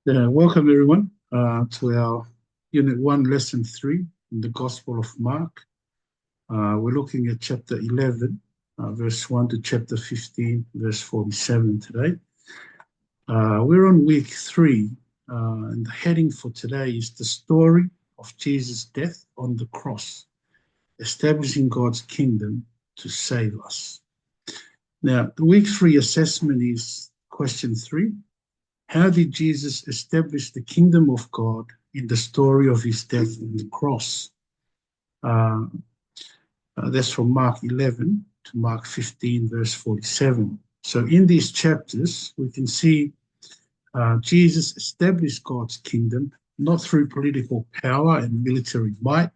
Welcome everyone to our Unit 1, Lesson 3 in the Gospel of Mark. We're looking at chapter 11, verse 1 to chapter 15, verse 47 today. We're on week 3, and the heading for today is the story of Jesus' death on the cross, establishing God's kingdom to save us. Now, the week 3 assessment is question 3. How did Jesus establish the kingdom of God in the story of his death on the cross? That's from Mark 11 to Mark 15, verse 47. So in these chapters, we can see Jesus established God's kingdom, not through political power and military might,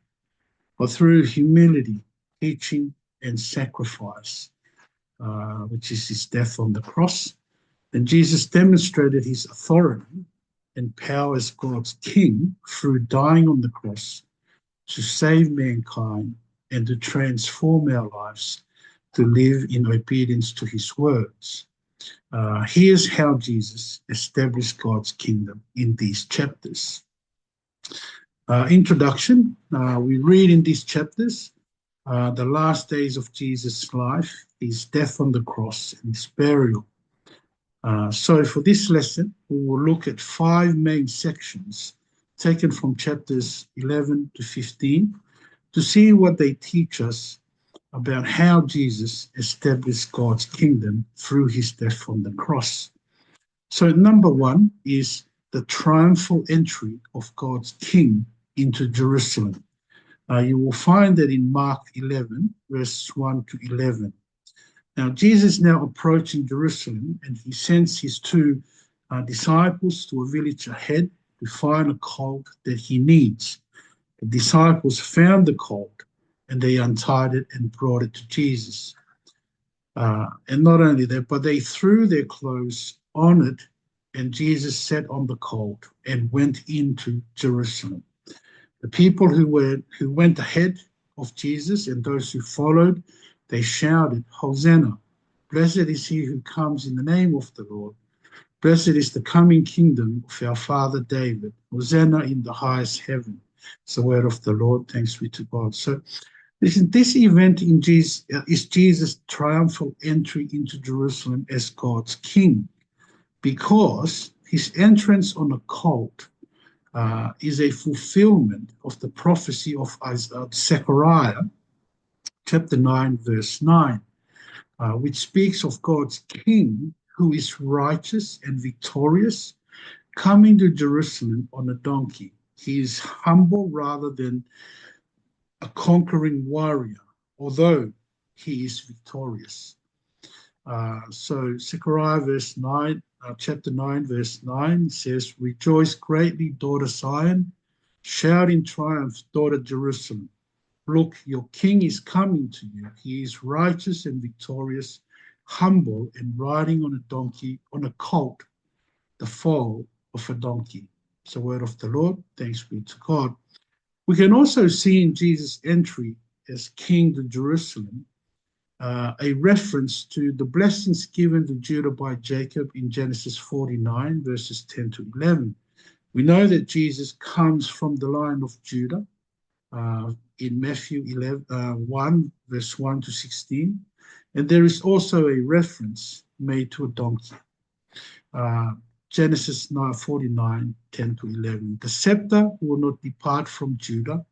but through humility, teaching, and sacrifice, which is his death on the cross. And Jesus demonstrated his authority and power as God's king through dying on the cross to save mankind and to transform our lives to live in obedience to his words. Here's how Jesus established God's kingdom in these chapters. Introduction. We read in these chapters the last days of Jesus' life, his death on the cross and his burial. So for this lesson, we will look at 5 main sections taken from chapters 11 to 15 to see what they teach us about how Jesus established God's kingdom through his death on the cross. So number 1 is the triumphal entry of God's king into Jerusalem. You will find that in Mark 11, verses 1 to 11. Now, Jesus is now approaching Jerusalem, and he sends his 2 disciples to a village ahead to find a colt that he needs. The disciples found the colt, and they untied it and brought it to Jesus. And not only that, but they threw their clothes on it, and Jesus sat on the colt and went into Jerusalem. The people who went ahead of Jesus and those who followed, they shouted, "Hosanna! Blessed is he who comes in the name of the Lord. Blessed is the coming kingdom of our father David. Hosanna in the highest heaven." It's the word of the Lord. Thanks be to God. So this event in Jesus is Jesus' triumphal entry into Jerusalem as God's king, because his entrance on a colt is a fulfillment of the prophecy of Zechariah, chapter 9, verse 9, which speaks of God's king who is righteous and victorious, coming to Jerusalem on a donkey. He is humble rather than a conquering warrior, although he is victorious. So Zechariah chapter 9, verse 9 says, "Rejoice greatly, daughter Zion. Shout in triumph, daughter Jerusalem. Look, your king is coming to you. He is righteous and victorious, humble and riding on a donkey, on a colt, the foal of a donkey." It's the word of the Lord. Thanks be to God. We can also see in Jesus' entry as king to Jerusalem a reference to the blessings given to Judah by Jacob in Genesis 49, verses 10 to 11. We know that Jesus comes from the line of Judah in Matthew 1, verse 1 to 16. And there is also a reference made to a donkey. Genesis 49, 10 to 11. "The scepter will not depart from Judah,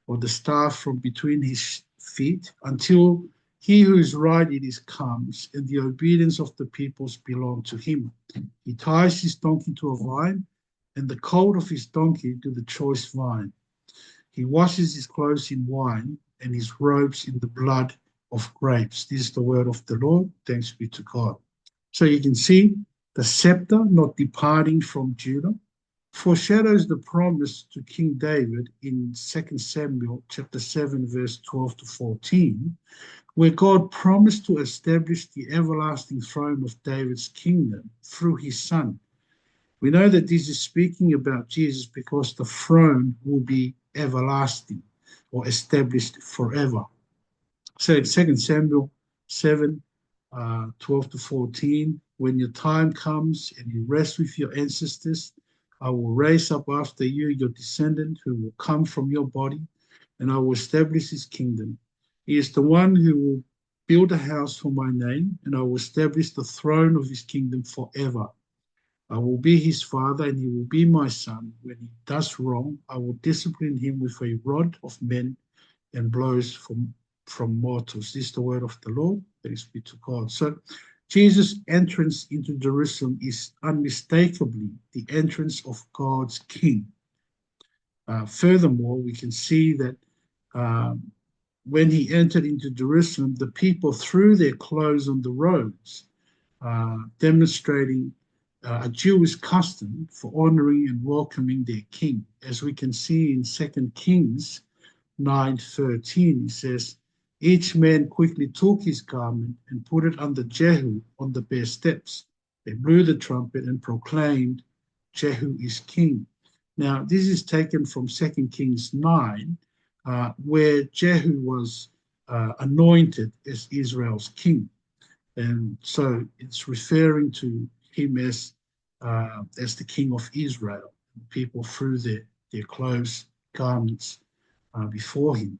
or the staff from between his feet, until he who is right in it comes, and the obedience of the peoples belong to him. He ties his donkey to a vine, and the colt of his donkey to the choice vine. He washes his clothes in wine, and his robes in the blood of grapes." This is the word of the Lord. Thanks be to God. So you can see the scepter not departing from Judah foreshadows the promise to King David in 2 Samuel chapter 7, verse 12 to 14, where God promised to establish the everlasting throne of David's kingdom through his son. We know that this is speaking about Jesus because the throne will be everlasting or established forever. So in 2 Samuel 7, 12 to 14, "When your time comes and you rest with your ancestors, I will raise up after you your descendant who will come from your body, and I will establish his kingdom. He is the one who will build a house for my name, and I will establish the throne of his kingdom forever. I will be his father, and he will be my son. When he does wrong, I will discipline him with a rod of men and blows from mortals. This is the word of the Lord. Thanks be to God. So Jesus' entrance into Jerusalem is unmistakably the entrance of God's King. Furthermore, we can see that when he entered into Jerusalem, the people threw their clothes on the roads, demonstrating a Jewish custom for honoring and welcoming their king. As we can see in 2 Kings 9:13, he says, each man quickly took his garment and put it under Jehu on the bare steps. They blew the trumpet and proclaimed, Jehu is king. Now, this is taken from 2 Kings 9, where Jehu was anointed as Israel's king. And so it's referring to him as the king of Israel. People threw their clothes, garments before him.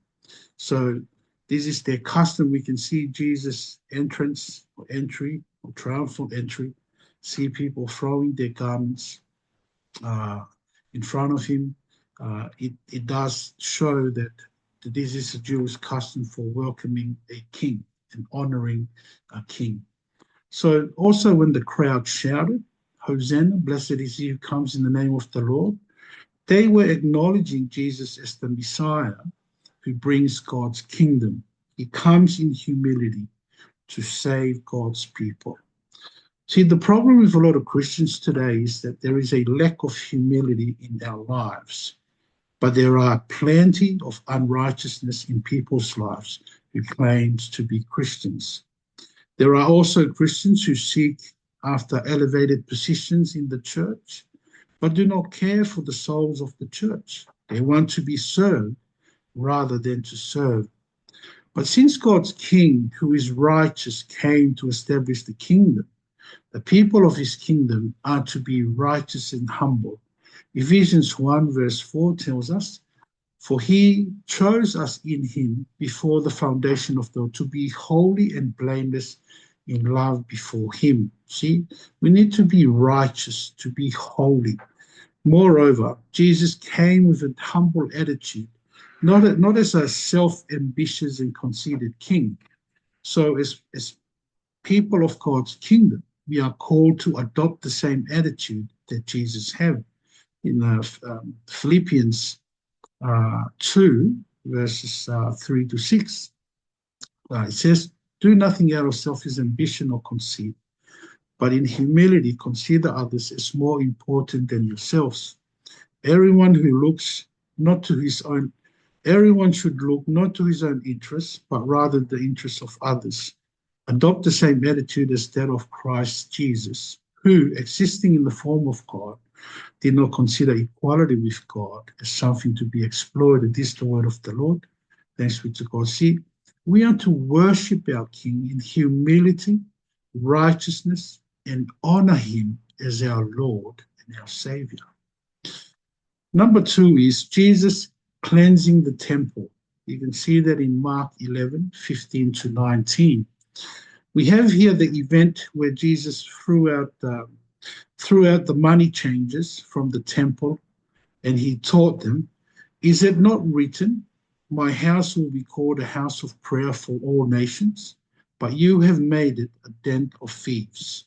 So this is their custom. We can see Jesus' entrance or entry or triumphal entry, see people throwing their garments in front of him. It does show that this is a Jewish custom for welcoming a king and honoring a king. So also when the crowd shouted, Hosanna, blessed is he who comes in the name of the Lord, they were acknowledging Jesus as the Messiah who brings God's kingdom. He comes in humility to save God's people. See, the problem with a lot of Christians today is that there is a lack of humility in our lives, but there are plenty of unrighteousness in people's lives who claim to be Christians. There are also Christians who seek after elevated positions in the church, but do not care for the souls of the church. They want to be served rather than to serve. But since God's King, who is righteous, came to establish the kingdom, the people of his kingdom are to be righteous and humble. Ephesians 1 verse 4 tells us, for he chose us in him before the foundation of the world to be holy and blameless in love before him. See, we need to be righteous, to be holy. Moreover, Jesus came with a humble attitude, not as a self-ambitious and conceited king. So as people of God's kingdom, we are called to adopt the same attitude that Jesus had. In Philippians 2, verses 3 to 6, it says, do nothing out of selfish ambition or conceit, but in humility consider others as more important than yourselves. Everyone should look not to his own interests, but rather the interests of others. Adopt the same attitude as that of Christ Jesus, who, existing in the form of God, did not consider equality with God as something to be exploited. This is the word of the Lord. Thanks be to God. See, we are to worship our King in humility, righteousness, and honor him as our Lord and our Savior. Number 2 is Jesus cleansing the temple. You can see that in Mark 11, 15 to 19. We have here the event where Jesus threw out the money changers from the temple, and he taught them, is it not written, my house will be called a house of prayer for all nations, but you have made it a den of thieves.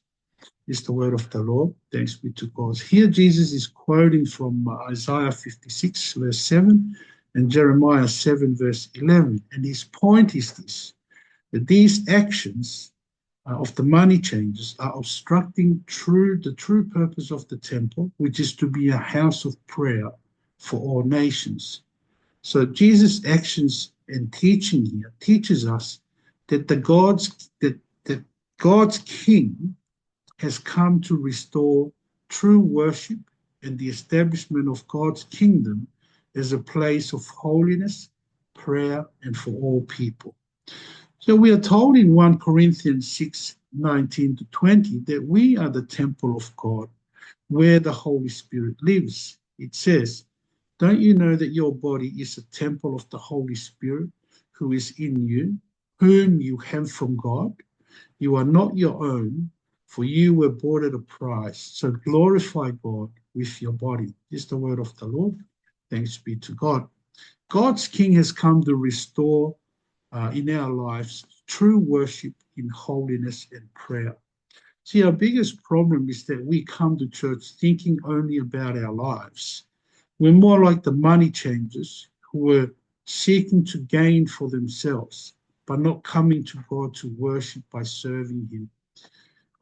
This is the word of the Lord. Thanks be to God. Here Jesus is quoting from Isaiah 56, verse 7, and Jeremiah 7, verse 11. And his point is this, that these actions of the money changers are obstructing the true purpose of the temple, which is to be a house of prayer for all nations. So Jesus' actions and teaching here teaches us that God's King has come to restore true worship and the establishment of God's kingdom as a place of holiness, prayer, and for all people. So we are told in 1 Corinthians 6, 19 to 20 that we are the temple of God where the Holy Spirit lives. It says, don't you know that your body is a temple of the Holy Spirit who is in you, whom you have from God? You are not your own, for you were bought at a price. So glorify God with your body. This is the word of the Lord. Thanks be to God. God's King has come to restore in our lives true worship in holiness and prayer. See, our biggest problem is that we come to church thinking only about our lives. We're more like the money changers who were seeking to gain for themselves, but not coming to God to worship by serving Him.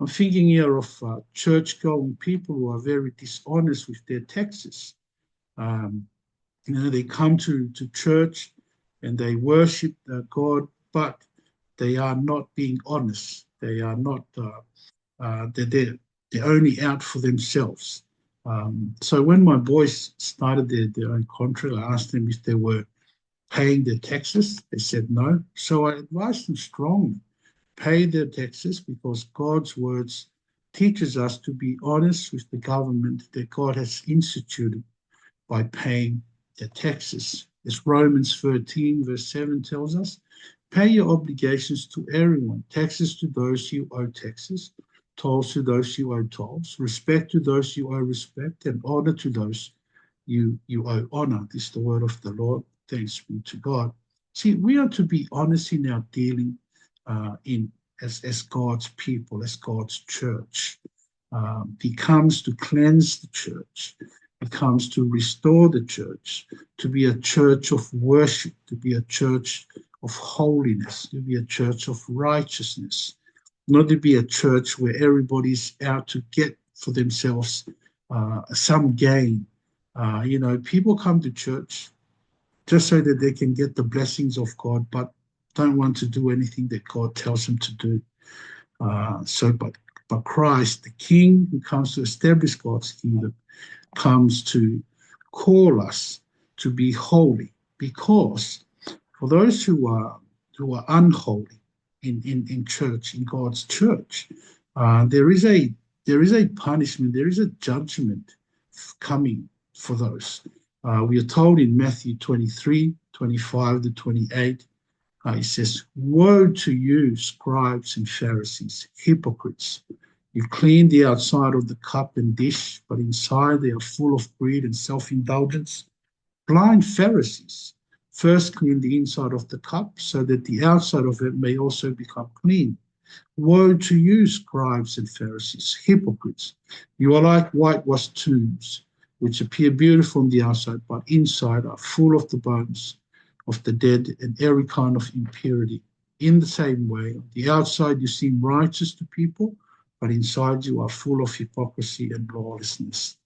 I'm thinking here of church-going people who are very dishonest with their taxes. Um, they come to church and they worship God, but they are not being honest. They are not, they're only out for themselves. So when my boys started their own contract, I asked them if they were paying their taxes. They said no. So I advised them strongly, pay their taxes, because God's words teaches us to be honest with the government that God has instituted by paying their taxes. As Romans 13, verse 7 tells us, pay your obligations to everyone, taxes to those you owe taxes, tolls to those you owe tolls, respect to those you owe respect, and honor to those you owe honor. This is the word of the Lord. Thanks be to God. See, we are to be honest in our dealing as God's people, as God's church. He comes to cleanse the church. He comes to restore the church, to be a church of worship, to be a church of holiness, to be a church of righteousness, not to be a church where everybody's out to get for themselves some gain. People come to church just so that they can get the blessings of God, but don't want to do anything that God tells them to do. But Christ, the King who comes to establish God's kingdom, comes to call us to be holy, because for those who are unholy in church, in God's church, there is a punishment, there is a judgment coming for those. We are told in Matthew 23, 25 to 28, it says, woe to you, scribes and Pharisees, hypocrites! You clean the outside of the cup and dish, but inside they are full of greed and self-indulgence. Blind Pharisees, first clean the inside of the cup so that the outside of it may also become clean. Woe to you, scribes and Pharisees, hypocrites! You are like whitewashed tombs, which appear beautiful on the outside, but inside are full of the bones of the dead and every kind of impurity. In the same way, on the outside you seem righteous to people, but inside you are full of hypocrisy and lawlessness.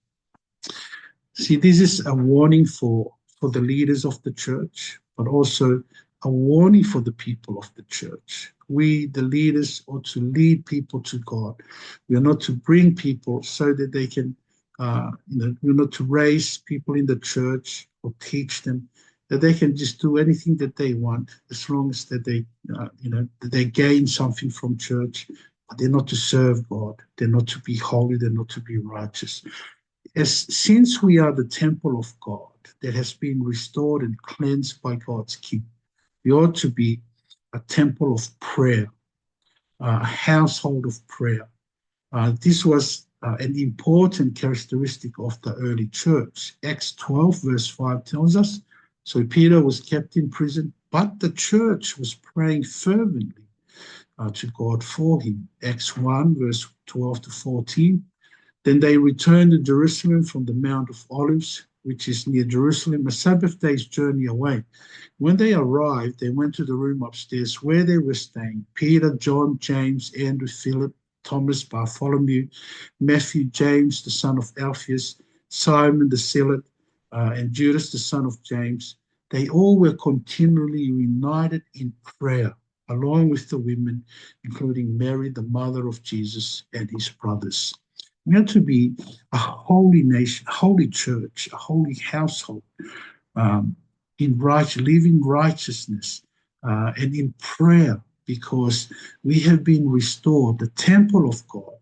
See, this is a warning for the leaders of the church, but also a warning for the people of the church. We, the leaders, ought to lead people to God. We are not to bring people so that they can, we're not to raise people in the church or teach them that they can just do anything that they want as long as that they gain something from church. But they're not to serve God. They're not to be holy. They're not to be righteous. Since we are the temple of God that has been restored and cleansed by God's King, we ought to be a temple of prayer, a household of prayer. This was an important characteristic of the early church. Acts 12, verse 5 tells us, so Peter was kept in prison, but the church was praying fervently to God for him. Acts 1, verse 12 to 14. Then they returned to Jerusalem from the Mount of Olives, which is near Jerusalem, a Sabbath day's journey away. When they arrived, they went to the room upstairs where they were staying. Peter, John, James, Andrew, Philip, Thomas, Bartholomew, Matthew, James, the son of Alphaeus, Simon the Zealot, and Judas, the son of James. They all were continually united in prayer, along with the women, including Mary, the mother of Jesus, and his brothers. We are to be a holy nation, a holy church, a holy household, living righteousness and in prayer, because we have been restored, the temple of God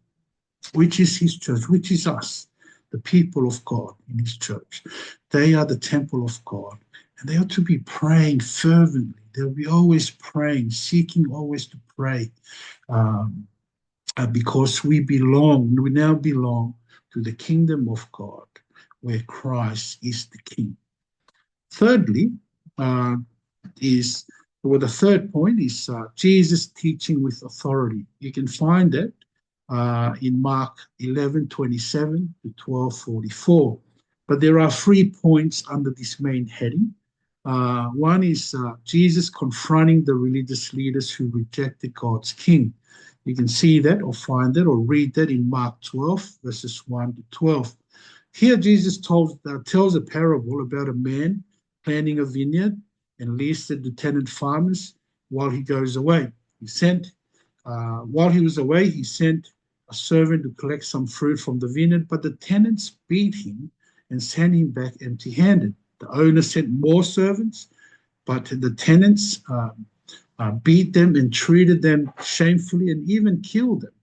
which is his church, which is us, the people of God in his church. They are the temple of God, and they ought to be praying fervently. They'll be always praying, seeking always to pray, because we now belong to the kingdom of God, where Christ is the King. Thirdly, the third point is Jesus teaching with authority. You can find that in Mark 11:27 to 12:44. But there are 3 points under this main heading. One is Jesus confronting the religious leaders who rejected God's king. You can see that or find that or read that in Mark 12, verses 1 to 12. Here, Jesus tells a parable about a man planting a vineyard and leased it to tenant farmers while he goes away. While he was away, he sent a servant to collect some fruit from the vineyard, but the tenants beat him and sent him back empty-handed. The owner sent more servants, but the tenants beat them and treated them shamefully and even killed them.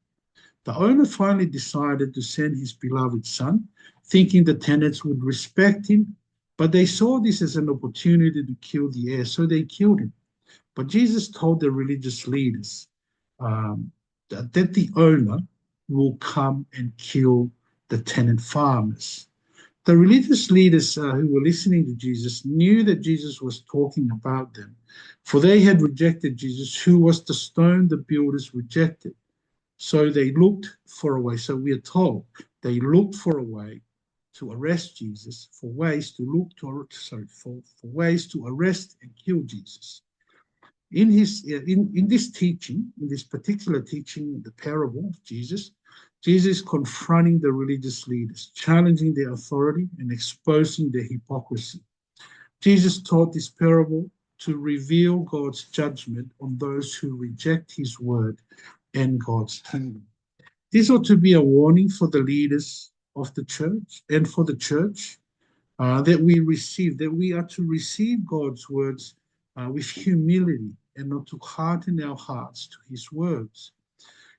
The owner finally decided to send his beloved son, thinking the tenants would respect him, but they saw this as an opportunity to kill the heir, so they killed him. But Jesus told the religious leaders that the owner will come and kill the tenant farmers. The religious leaders who were listening to Jesus knew that Jesus was talking about them, for they had rejected Jesus, who was the stone the builders rejected. So they looked for a way. So we are told they looked for a way to arrest Jesus, for ways to arrest and kill Jesus. In this particular teaching, the parable of Jesus is confronting the religious leaders, challenging their authority and exposing their hypocrisy. Jesus taught this parable to reveal God's judgment on those who reject his word and God's kingdom. This ought to be a warning for the leaders of the church and for the church that we are to receive God's words with humility and not to harden our hearts to his words.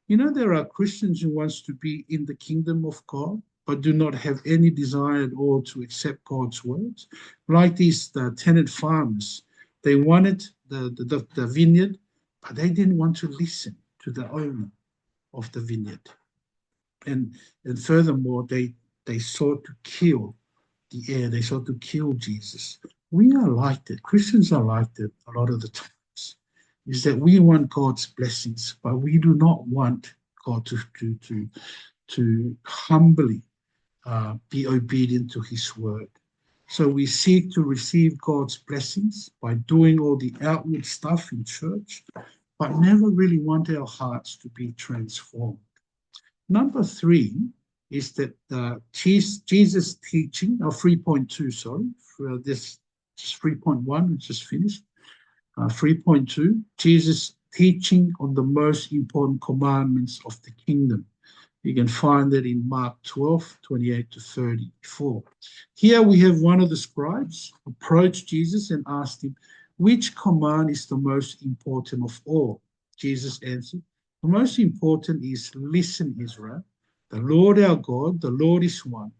You know, there are Christians who want to be in the kingdom of God, but do not have any desire at all to accept God's words. Like these tenant farmers, they wanted the vineyard, but they didn't want to listen to the owner of the vineyard. And furthermore, they sought to kill the heir. They sought to kill Jesus. We are like that. Christians are like that a lot of the times. Is that we want God's blessings, but we do not want God to humbly be obedient to his word. So we seek to receive God's blessings by doing all the outward stuff in church, but never really want our hearts to be transformed. Number 3 is that Jesus' teaching, 3.2, sorry, for this 3.1, which is finished. 3.2, Jesus' teaching on the most important commandments of the kingdom. You can find that in Mark 12:28 to 34. Here we have one of the scribes approach Jesus and asked him, which command is the most important of all? Jesus answered, the most important is, listen, Israel, the Lord our God, the Lord is one.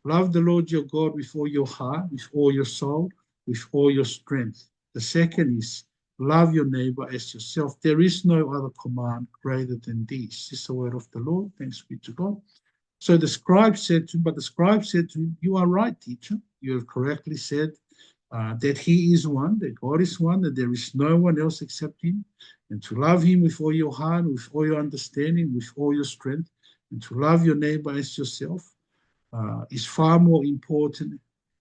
Love the Lord your God with all your heart, with all your soul, with all your strength. The second is, love your neighbor as yourself. There is no other command greater than this. This is the word of the Lord. Thanks be to God. So the scribe said to him, you are right, teacher. You have correctly said that he is one, that God is one, that there is no one else except him, and to love him with all your heart, with all your understanding, with all your strength, and to love your neighbor as yourself is far more important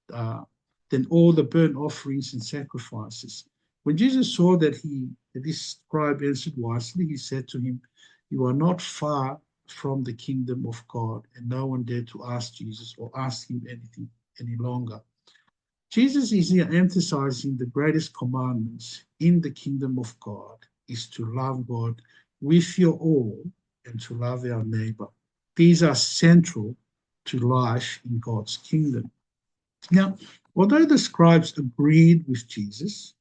than all the burnt offerings and sacrifices. When Jesus saw that this scribe answered wisely, he said to him, you are not far from the kingdom of God. And no one dared to ask Jesus or ask him anything any longer. Jesus is here emphasizing the greatest commandments in the kingdom of God is to love God with your all and to love our neighbor. These are central to life in God's kingdom. Now, although the scribes agreed with Jesus,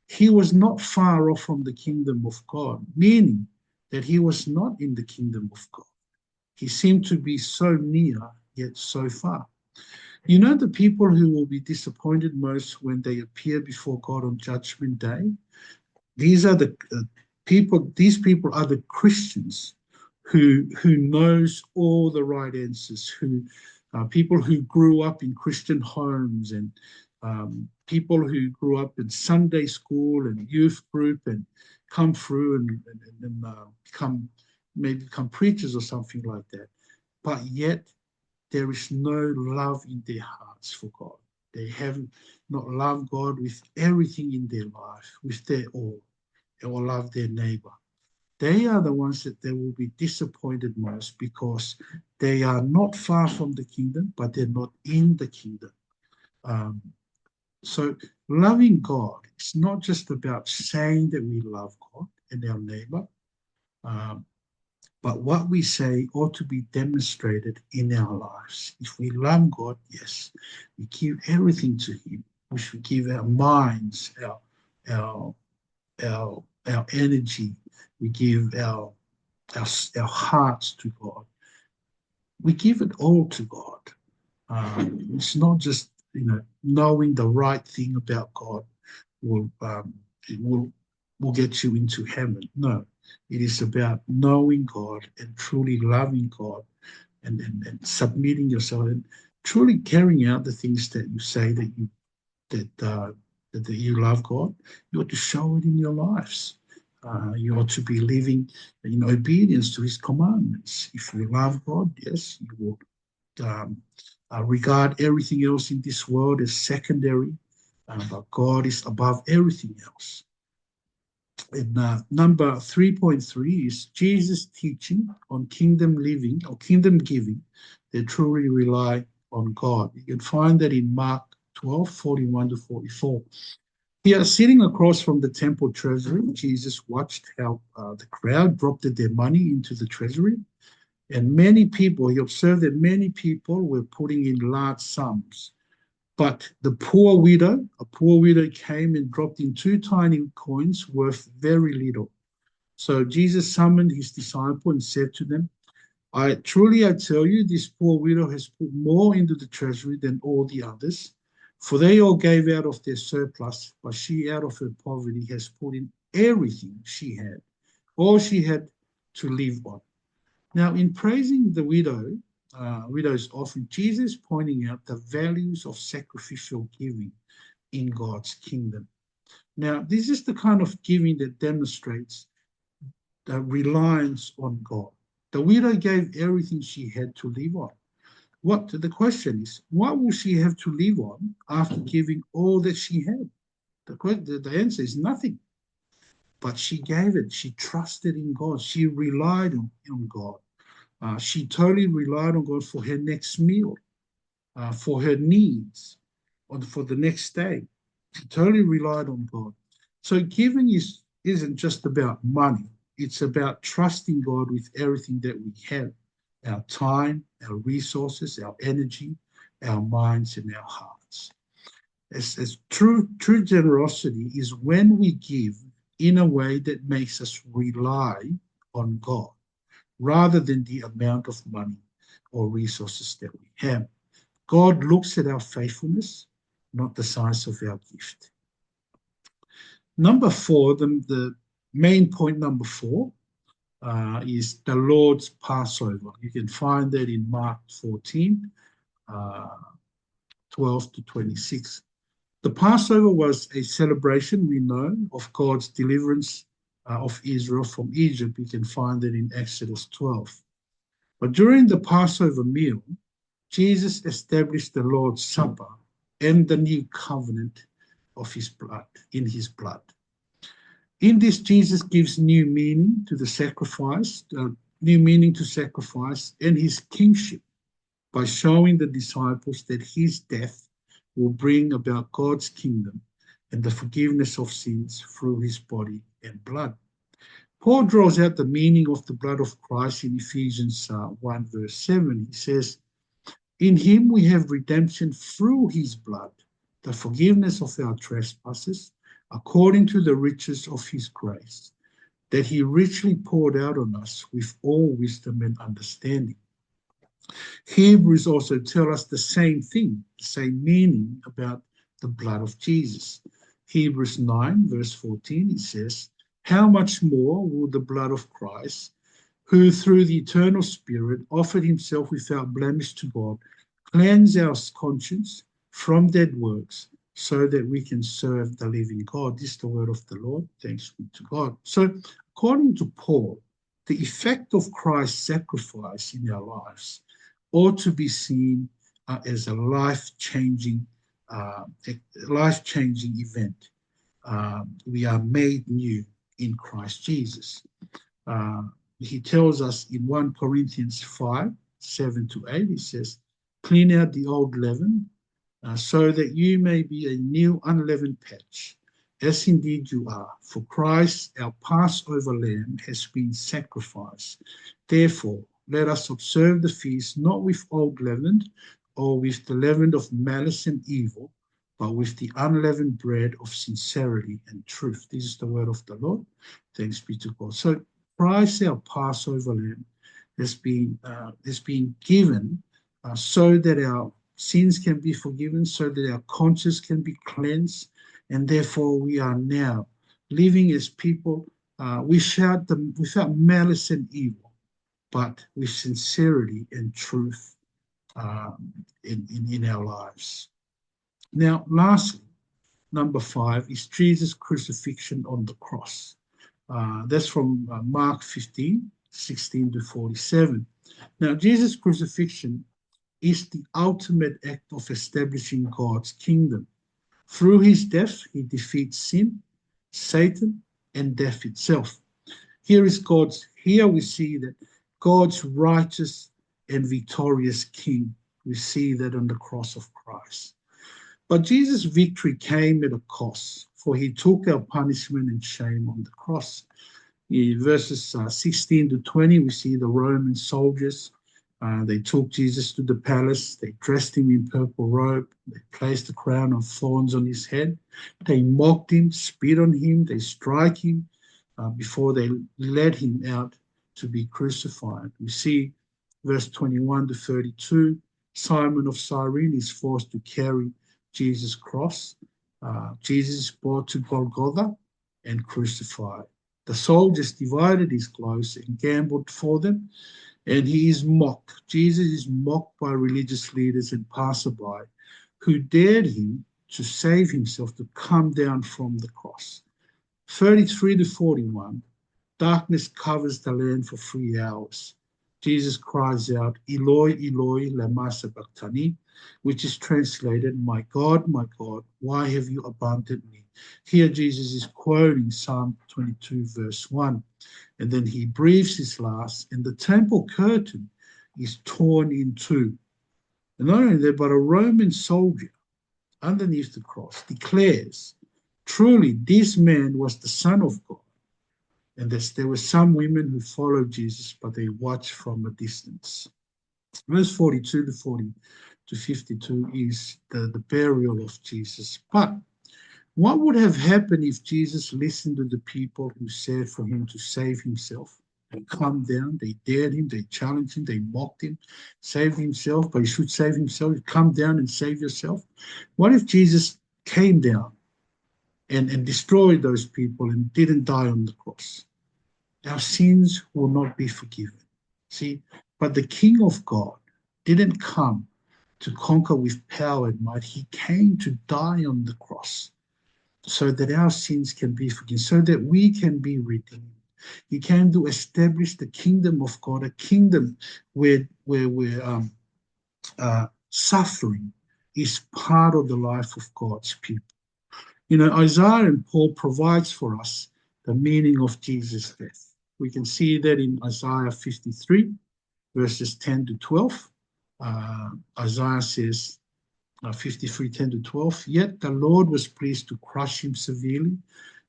he was not far off from the kingdom of God, meaning that he was not in the kingdom of God. He seemed to be so near, yet so far. You know the people who will be disappointed most when they appear before God on Judgment Day? These are the people. These people are the Christians who knows all the right answers. Who people who grew up in Christian homes, and people who grew up in Sunday school and youth group and come through and become maybe become preachers or something like that. But yet there is no love in their hearts for God. They have not loved God with everything in their life, with their all, or love their neighbor. They are the ones that they will be disappointed most, because they are not far from the kingdom, but they're not in the kingdom. Um, so loving God is not just about saying that we love God and our neighbor, um, but what we say ought to be demonstrated in our lives. If we love God, yes, we give everything to Him. We should give our minds, our our energy. We give our hearts to God. We give it all to God. It's not just knowing the right thing about God will it will get you into heaven. No, it is about knowing God and truly loving God, and submitting yourself and truly carrying out the things that you say that uh, that you love God. You ought to show it in your lives. You ought to be living in obedience to His commandments. If you love God, yes, you will regard everything else in this world as secondary, but God is above everything else. And number 3.3 is Jesus' teaching on kingdom living or kingdom giving that truly rely on God. You can find that in Mark 12:41 to 44. Here, sitting across from the temple treasury, Jesus watched how the crowd dropped their money into the treasury. And many people, he observed that many people were putting in large sums. But a poor widow came and dropped in two tiny coins worth very little. So Jesus summoned his disciple and said to them, I tell you, this poor widow has put more into the treasury than all the others, for they all gave out of their surplus, but she out of her poverty has put in everything she had, all she had to live on. Now, in praising the widow's offering, Jesus is pointing out the values of sacrificial giving in God's kingdom. Now, this is the kind of giving that demonstrates the reliance on God. The widow gave everything she had to live on. The question is, what will she have to live on after giving all that she had? The answer is nothing. But she gave it. She trusted in God. She relied on God. She totally relied on God for her next meal, for her needs, or for the next day. She totally relied on God. So giving isn't just about money. It's about trusting God with everything that we have, our time, our resources, our energy, our minds, and our hearts. As true generosity is when we give in a way that makes us rely on God rather than the amount of money or resources that we have. God looks at our faithfulness, not the size of our gift. Number four, the main point number four, is the Lord's Passover. You can find that in Mark 14, 12 to 26. The Passover was a celebration, we know, of God's deliverance of Israel from Egypt. You can find that in Exodus 12. But during the Passover meal, Jesus established the Lord's Supper and the new covenant of his blood, in his blood. In this, Jesus gives new meaning to the sacrifice, new meaning to sacrifice and his kingship by showing the disciples that his death will bring about God's kingdom and the forgiveness of sins through his body and blood. Paul draws out the meaning of the blood of Christ in Ephesians 1 verse 7. He says, in him we have redemption through his blood, the forgiveness of our trespasses, according to the riches of his grace, that he richly poured out on us with all wisdom and understanding. Hebrews also tell us the same thing, the same meaning about the blood of Jesus. Hebrews 9, verse 14, it says, "How much more will the blood of Christ, who through the eternal Spirit offered himself without blemish to God, cleanse our conscience from dead works, so that we can serve the living God." This is the word of the Lord. Thanks be to God. So, according to Paul, the effect of Christ's sacrifice in our lives ought to be seen as a uh, life-changing event. We are made new in Christ Jesus. Uh, he tells us in 1 Corinthians 5, 7 to 8, he says, "Clean out the old leaven, so that you may be a new unleavened patch, as indeed you are. For Christ, our Passover lamb, has been sacrificed. Therefore, let us observe the feast not with old leaven, or with the leaven of malice and evil, but with the unleavened bread of sincerity and truth." This is the word of the Lord. Thanks be to God. So Christ, our Passover lamb, has been given so that our sins can be forgiven, so that our conscience can be cleansed, and therefore we are now living as people without malice and evil, but with sincerity and truth in our lives. Now, lastly, number 5 is Jesus' crucifixion on the cross. That's from Mark 15, 16 to 47. Now, Jesus' crucifixion is the ultimate act of establishing God's kingdom. Through his death, he defeats sin, Satan, and death itself. Here we see that God's righteous and victorious King. We see that on the cross of Christ. But Jesus' victory came at a cost, for he took our punishment and shame on the cross. In verses 16 to 20, we see the Roman soldiers. They took Jesus to the palace. They dressed him in purple robe. They placed a crown of thorns on his head. They mocked him, spit on him. They strike him before they led him out to be crucified. We see verse 21 to 32, Simon of Cyrene is forced to carry Jesus' cross. Jesus is brought to Golgotha and crucified. The soldiers divided his clothes and gambled for them, and he is mocked. Jesus is mocked by religious leaders and passerby who dared him to save himself, to come down from the cross. 33 to 41, darkness covers the land for 3 hours. Jesus cries out, "Eloi, Eloi, lama sabachthani," which is translated, my God, why have you abandoned me?" Here Jesus is quoting Psalm 22, verse 1. And then he breathes his last, and the temple curtain is torn in two. And not only that, but a Roman soldier underneath the cross declares, truly this man was the Son of God. And there were some women who followed Jesus, but they watched from a distance. Verse 42 to 52 is the burial of Jesus. But what would have happened if Jesus listened to the people who said for him to save himself and come down? They dared him, they challenged him, they mocked him, saved himself, but he should save himself. Come down and save yourself. What if Jesus came down and destroyed those people and didn't die on the cross? Our sins will not be forgiven. See, but the King of God didn't come to conquer with power and might. He came to die on the cross so that our sins can be forgiven, so that we can be redeemed. He came to establish the kingdom of God, a kingdom where suffering is part of the life of God's people. You know, Isaiah and Paul provides for us the meaning of Jesus' death. We can see that in Isaiah 53, verses 10 to 12. Isaiah says, 53, 10 to 12, "Yet the Lord was pleased to crush him severely.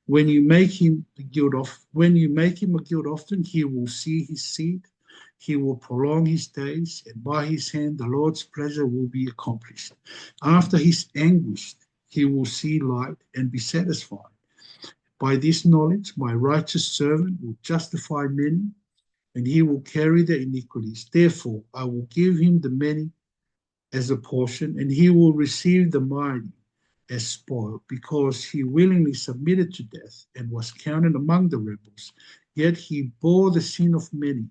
When you make him a guilt offering, he will see his seed. He will prolong his days, and by his hand the Lord's pleasure will be accomplished. After his anguish, he will see light and be satisfied. By this knowledge, my righteous servant will justify many, and he will carry their iniquities. Therefore, I will give him the many as a portion, and he will receive the mighty as spoil, because he willingly submitted to death and was counted among the rebels. Yet he bore the sin of many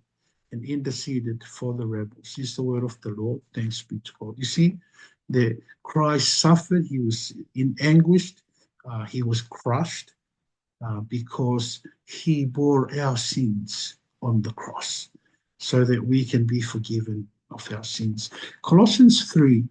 and interceded for the rebels. This is the word of the Lord. Thanks be to God. You see, the Christ suffered. He was in anguish. He was crushed because he bore our sins on the cross so that we can be forgiven of our sins. Colossians 2,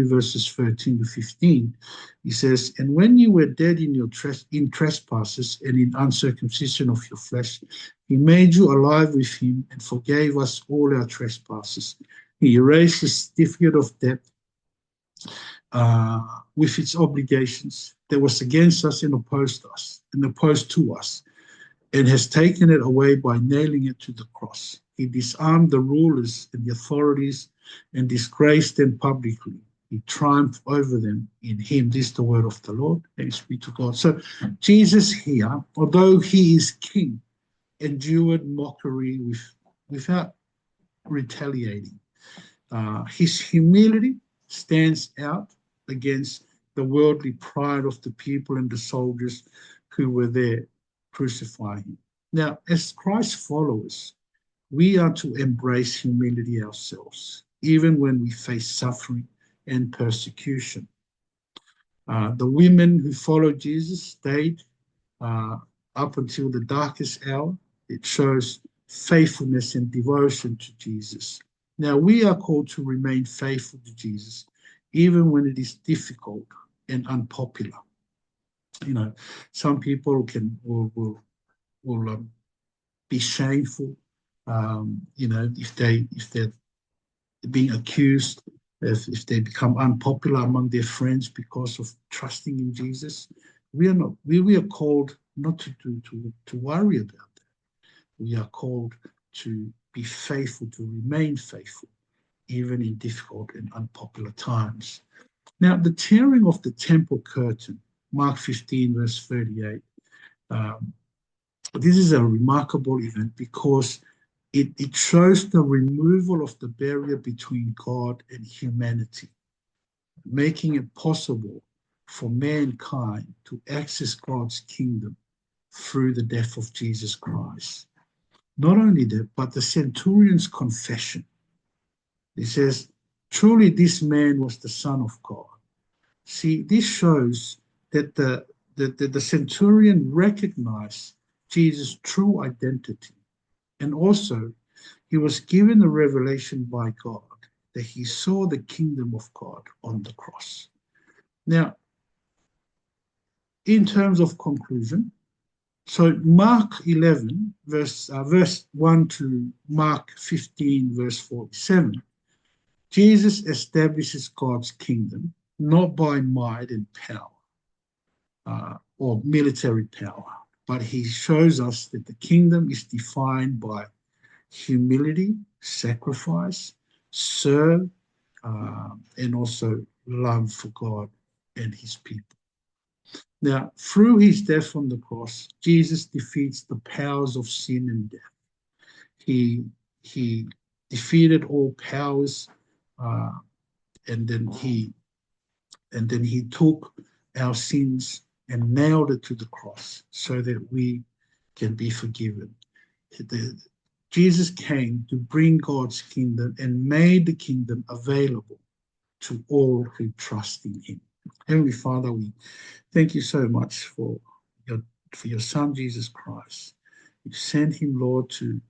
verses 13 to 15, he says, "And when you were dead in your trespasses and in uncircumcision of your flesh, he made you alive with him and forgave us all our trespasses. He erased the certificate of debt with its obligations that was against us and opposed to us, and has taken it away by nailing it to the cross. He disarmed the rulers and the authorities and disgraced them publicly. He triumphed over them in him." This is the word of the Lord. Thanks be to God. So Jesus here, although he is king, endured mockery without retaliating. His humility stands out against the worldly pride of the people and the soldiers who were there crucifying him. Now, as Christ's followers, we are to embrace humility ourselves, even when we face suffering and persecution. The women who followed Jesus stayed up until the darkest hour. It shows faithfulness and devotion to Jesus. Now, we are called to remain faithful to Jesus, even when it is difficult and unpopular. You know, some people will be shameful. If they're being accused, if they become unpopular among their friends because of trusting in Jesus, we are called not to worry about that. We are called to be faithful, to remain faithful, even in difficult and unpopular times. Now, the tearing of the temple curtain, Mark 15, verse 38, this is a remarkable event because it shows the removal of the barrier between God and humanity, making it possible for mankind to access God's kingdom through the death of Jesus Christ. Not only that, but the centurion's confession. He says, "Truly this man was the Son of God." See, this shows that the centurion recognized Jesus' true identity. And also, he was given a revelation by God that he saw the kingdom of God on the cross. Now, in terms of conclusion, so Mark 11, verse 1 to Mark 15, verse 47, Jesus establishes God's kingdom not by might and power or military power, but he shows us that the kingdom is defined by humility, sacrifice, serve, and also love for God and his people. Now, through his death on the cross, Jesus defeats the powers of sin and death. He defeated all powers, and then he took our sins and nailed it to the cross so that we can be forgiven. Jesus came to bring God's kingdom and made the kingdom available to all who trust in him. Heavenly Father, we thank you so much for your Son, Jesus Christ. You sent him, Lord, to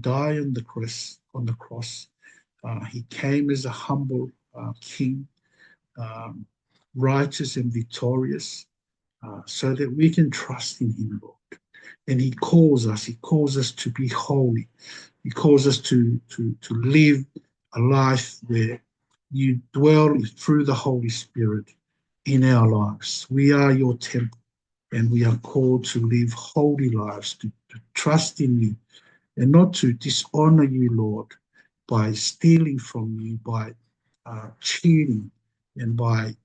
die on the cross. He came as a humble king, righteous and victorious, so that we can trust in him, Lord. And he calls us to be holy. He calls us to live a life where you dwell through the Holy Spirit in our lives. We are your temple, and we are called to live holy lives, to trust in you, and not to dishonor you, Lord, by stealing from you, by cheating, and by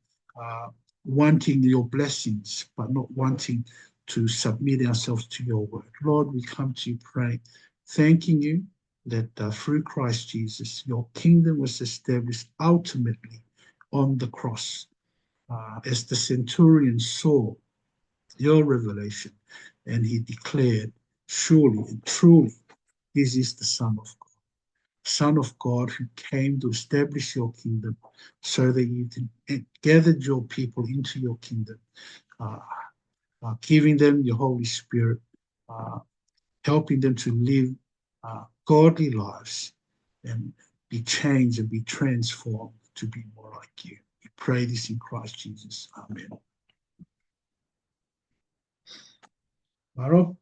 wanting your blessings, but not wanting to submit ourselves to your word. Lord, we come to you praying, thanking you that through Christ Jesus, your kingdom was established ultimately on the cross. As the centurion saw your revelation, and he declared, surely and truly, this is the Son of God who came to establish your kingdom so that you gathered your people into your kingdom, uh, giving them your Holy Spirit, uh, helping them to live godly lives and be changed and be transformed to be more like you. We pray this in Christ Jesus. Amen. Maro?